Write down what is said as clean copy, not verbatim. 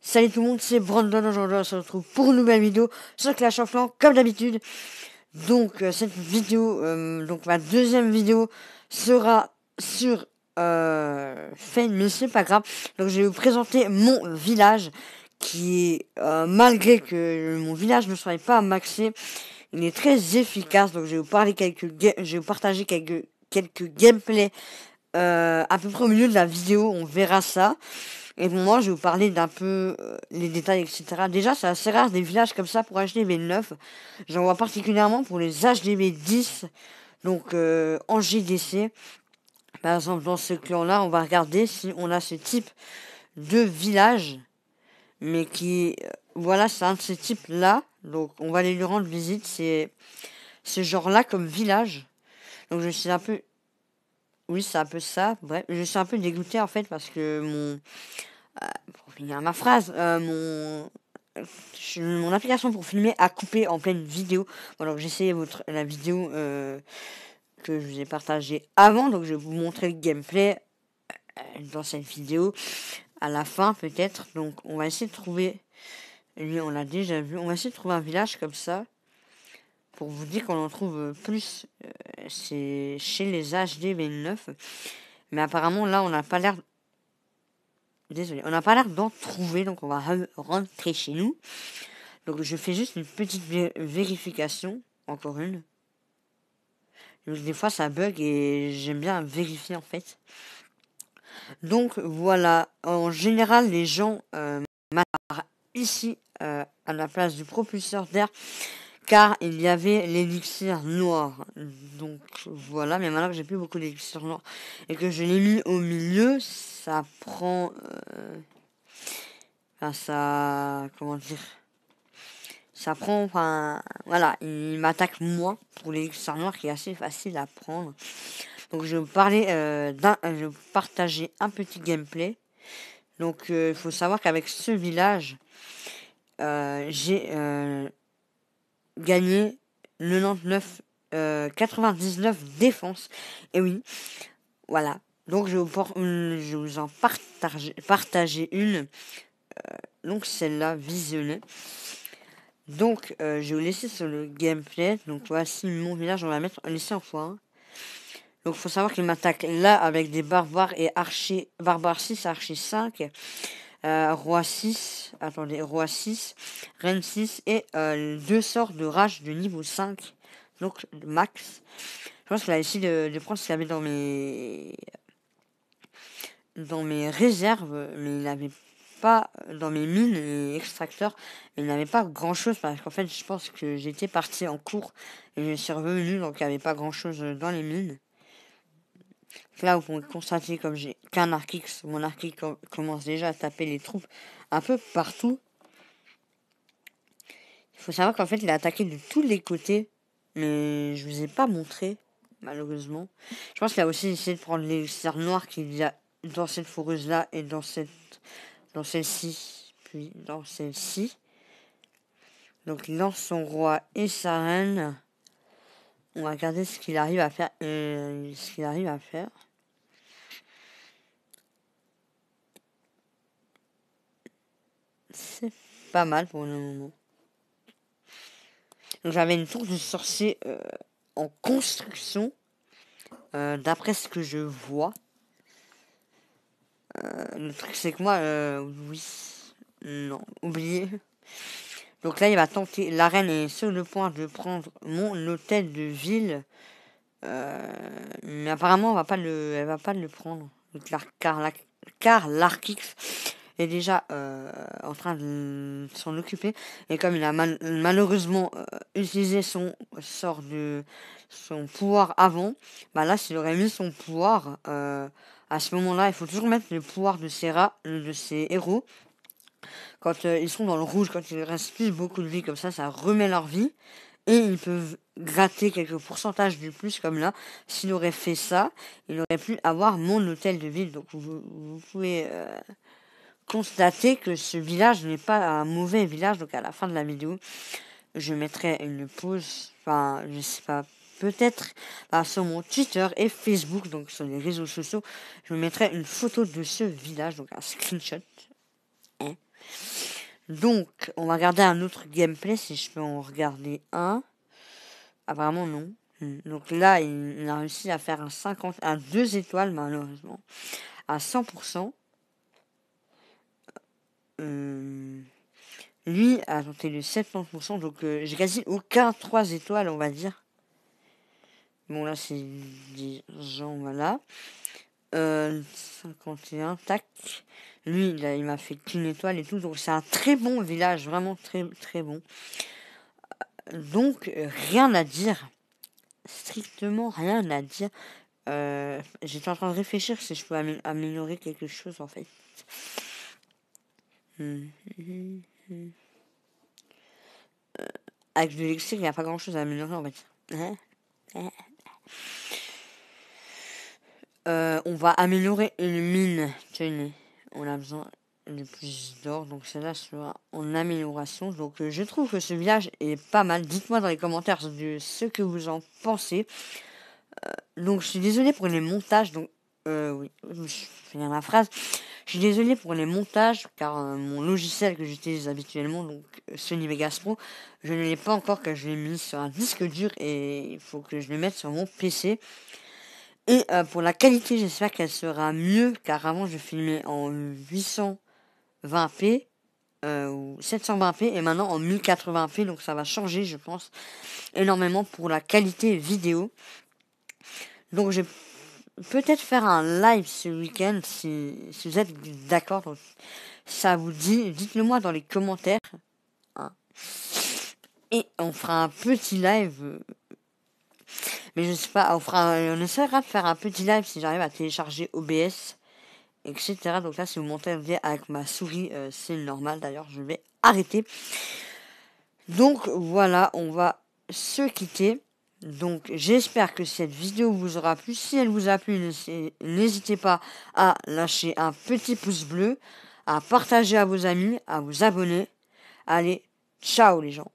Salut tout le monde, c'est Brandon. Aujourd'hui on se retrouve pour une nouvelle vidéo sur Clash of Clans comme d'habitude. Donc cette vidéo, donc ma deuxième vidéo sera sur Fame, mais c'est pas grave. Donc je vais vous présenter mon village qui est, malgré que mon village ne soit pas maxé, il est très efficace. Donc je vais vous parler je vais vous partager quelques gameplays à peu près au milieu de la vidéo, on verra ça. Et pour moi, je vais vous parler d'un peu les détails, etc. Déjà, c'est assez rare des villages comme ça pour HDB 9. J'en vois particulièrement pour les HDB 10, donc en GDC. Par exemple, dans ce clan-là, on va regarder si on a ce type de village, mais qui, voilà, c'est un de ces types-là. Donc, on va aller lui rendre visite. C'est ce genre-là comme village. Donc, je suis un peu, oui, c'est un peu ça. Bref, je suis un peu dégoûté en fait parce que pour finir ma phrase, mon application pour filmer a coupé en pleine vidéo. Bon, donc j'ai essayé la vidéo que je vous ai partagée avant, donc je vais vous montrer le gameplay dans cette vidéo à la fin peut-être. Donc on va essayer de trouver, lui on l'a déjà vu, on va essayer de trouver un village comme ça pour vous dire qu'on en trouve plus. C'est chez les HD29, mais apparemment là on n'a pas l'air. Désolé, on n'a pas l'air d'en trouver, donc on va rentrer chez nous. Donc je fais juste une petite vérification, encore une. Donc, des fois ça bug et j'aime bien vérifier en fait. Donc voilà, en général les gens m'attendent ici à la place du propulseur d'air, car il y avait l'élixir noir. Donc voilà, mais maintenant que j'ai plus beaucoup d'élixir noir et que je l'ai mis au milieu, ça prend... comment dire, ça prend, enfin, voilà, il m'attaque moins pour l'élixir noir qui est assez facile à prendre. Donc je vais vous parler je vais vous partager un petit gameplay. Donc il faut savoir qu'avec ce village, j'ai gagné 99 défense. Et oui, voilà. Donc je vais vous en partager une. Donc celle-là, visionnée. Donc je vais vous laisser sur le gameplay. Donc voici mon village, on va laisser en x1. Donc faut savoir qu'il m'attaque là avec des barbares et archers, barbares 6, archers 5, roi 6, attendez, roi 6, reine 6 et deux sorts de rage de niveau 5, donc max. Je pense qu'il a essayé de prendre ce qu'il y avait dans mes réserves, mais il n'avait pas dans mes mines et extracteurs, il n'avait pas grand chose parce qu'en fait je pense que j'étais parti en cours et je suis revenu, donc il n'y avait pas grand chose dans les mines. Là, vous pouvez constater comme j'ai qu'un Archix, mon Archix commence déjà à taper les troupes un peu partout. Il faut savoir qu'en fait, il a attaqué de tous les côtés, mais je vous ai pas montré, malheureusement. Je pense qu'il a aussi essayé de prendre les serres noires qu'il y a dans cette foreuse-là et dans celle-ci, puis dans celle-ci. Donc, il lance son roi et sa reine. On va regarder ce qu'il arrive à faire. C'est pas mal pour le moment. Donc j'avais une tour de sorcier en construction, d'après ce que je vois. Le truc c'est que moi, oui, non, oubliez. Donc là il va tenter, la reine est sur le point de prendre mon hôtel de ville. Mais apparemment elle va pas le prendre. Donc, car l'Archix est déjà en train de s'en occuper. Et comme il a malheureusement utilisé son sort de son pouvoir avant, bah là s'il aurait mis son pouvoir à ce moment-là, il faut toujours mettre le pouvoir de ses héros quand ils sont dans le rouge, quand il reste plus beaucoup de vie, comme ça remet leur vie. Et ils peuvent gratter quelques pourcentages de plus, comme là. S'il aurait fait ça, il aurait pu avoir mon hôtel de ville. Donc vous pouvez constater que ce village n'est pas un mauvais village. Donc à la fin de la vidéo, je mettrai une pause, enfin je sais pas, peut-être sur mon Twitter et Facebook, donc sur les réseaux sociaux, je mettrai une photo de ce village, donc un screenshot. Donc, on va regarder un autre gameplay si je peux en regarder un. Apparemment, non. Donc là, il a réussi à faire un 2 étoiles, malheureusement. À 100%. Lui a tenté le 70%. Donc, j'ai quasi aucun 3 étoiles, on va dire. Bon, là, c'est des gens, voilà. 51, tac. Lui, il m'a fait qu'une étoile et tout. Donc, c'est un très bon village. Vraiment très, très bon. Donc, rien à dire. Strictement rien à dire. J'étais en train de réfléchir si je peux améliorer quelque chose, en fait. Avec de l'Elixir, il n'y a pas grand chose à améliorer, en fait. On va améliorer une mine. Tenez, on a besoin de plus d'or, donc celle-là sera en amélioration. Donc je trouve que ce village est pas mal. Dites-moi dans les commentaires de ce que vous en pensez. Donc je suis désolé pour les montages. Donc oui, je vais finir ma phrase. Je suis désolé pour les montages car mon logiciel que j'utilise habituellement, donc Sony Vegas Pro, je ne l'ai pas encore car je l'ai mis sur un disque dur et il faut que je le mette sur mon PC. Et pour la qualité, j'espère qu'elle sera mieux, car avant je filmais en 820p ou 720p et maintenant en 1080p, donc ça va changer, je pense, énormément pour la qualité vidéo. Donc je vais peut-être faire un live ce week-end si vous êtes d'accord. Donc, ça vous dit, dites-le moi dans les commentaires. Hein. Et on fera un petit live. Mais je sais pas, on essaiera de faire un petit live si j'arrive à télécharger OBS, etc. Donc là, si vous montez avec ma souris, c'est normal. D'ailleurs, je vais arrêter. Donc voilà, on va se quitter. Donc j'espère que cette vidéo vous aura plu. Si elle vous a plu, n'hésitez pas à lâcher un petit pouce bleu, à partager à vos amis, à vous abonner. Allez, ciao les gens.